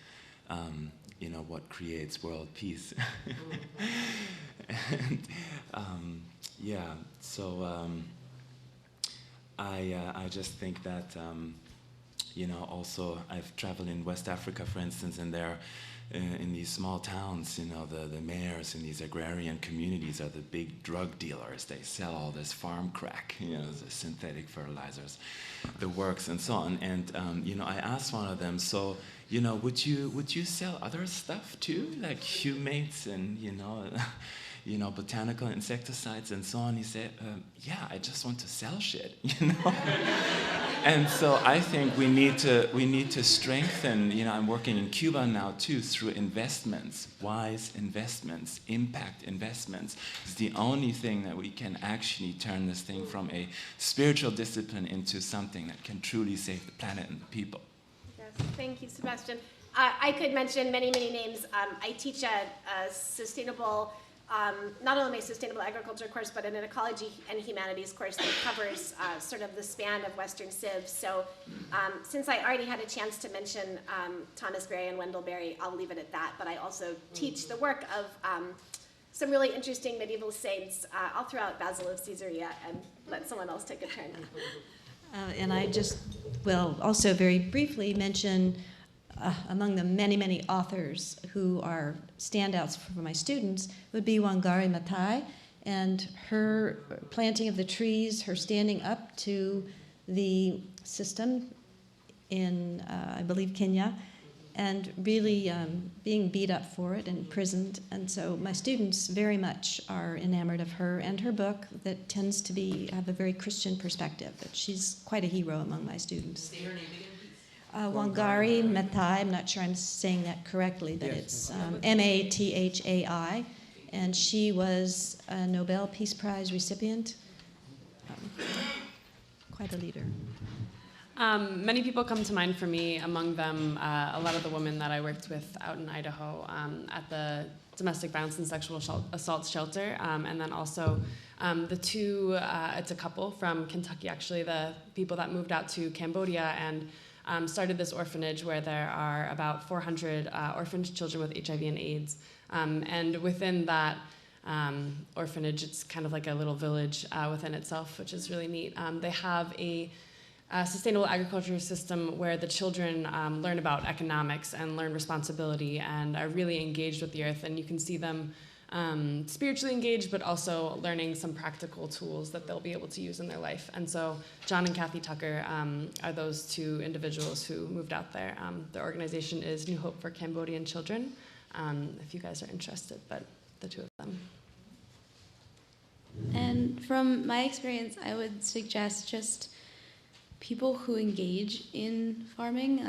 what creates world peace. And, so I just think that, you know, also I've traveled in West Africa, for instance, and there, in these small towns, you know, the mayors in these agrarian communities are the big drug dealers. They sell all this farm crack, you know, the synthetic fertilizers, the works, and so on. And you know, I asked one of them, so, you know, would you sell other stuff too, like humates and you know, botanical insecticides and so on? He said, yeah, I just want to sell shit, you know. And so I think we need to strengthen. You know, I'm working in Cuba now too through investments, wise investments, impact investments. It's the only thing that we can actually turn this thing from a spiritual discipline into something that can truly save the planet and the people. Yes, thank you, Sebastian. I could mention many, many names. I teach a sustainable, not only my sustainable agriculture course, but an ecology and humanities course that covers sort of the span of Western civs. So since I already had a chance to mention Thomas Berry and Wendell Berry, I'll leave it at that. But I also teach the work of some really interesting medieval saints. I'll throw out Basil of Caesarea and let someone else take a turn. And I just will also very briefly mention among the many, many authors who are standouts for my students would be Wangari Maathai, and her planting of the trees, her standing up to the system in, I believe, Kenya, and really being beat up for it and imprisoned. And so my students very much are enamored of her and her book that tends to have a very Christian perspective. But she's quite a hero among my students. Say her name again, please. Wangari Maathai, I'm not sure I'm saying that correctly, but it's Mathai, and she was a Nobel Peace Prize recipient. Quite a leader. Many people come to mind for me, among them a lot of the women that I worked with out in Idaho at the domestic violence and sexual assault shelter, and then also the two, it's a couple from Kentucky actually, the people that moved out to Cambodia and started this orphanage where there are about 400 orphaned children with HIV and AIDS. And within that orphanage, it's kind of like a little village within itself, which is really neat. They have a sustainable agriculture system where the children learn about economics and learn responsibility and are really engaged with the earth. And you can see them spiritually engaged, but also learning some practical tools that they'll be able to use in their life. And so John and Kathy Tucker are those two individuals who moved out there. Their organization is New Hope for Cambodian Children, if you guys are interested, but the two of them. And from my experience, I would suggest just people who engage in farming,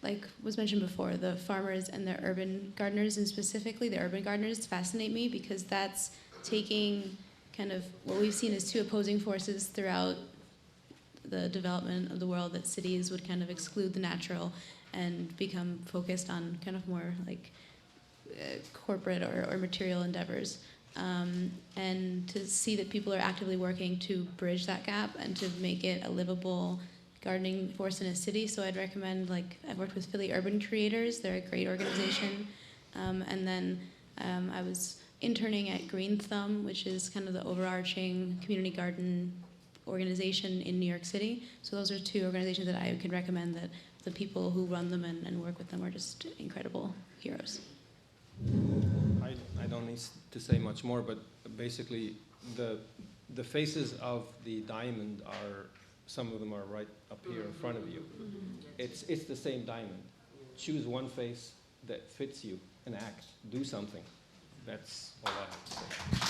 like was mentioned before, the farmers and the urban gardeners, and specifically the urban gardeners fascinate me because that's taking kind of what we've seen as two opposing forces throughout the development of the world, that cities would kind of exclude the natural and become focused on kind of more like corporate or material endeavors. And to see that people are actively working to bridge that gap and to make it a livable gardening force in a city. So I'd recommend, I've worked with Philly Urban Creators. They're a great organization. And then I was interning at Green Thumb, which is kind of the overarching community garden organization in New York City. So those are two organizations that I could recommend, that the people who run them and work with them are just incredible heroes. I don't need to say much more, but basically the faces of the diamond are, some of them are right up here in front of you. It's the same diamond. Choose one face that fits you and act. Do something. That's all I have to say.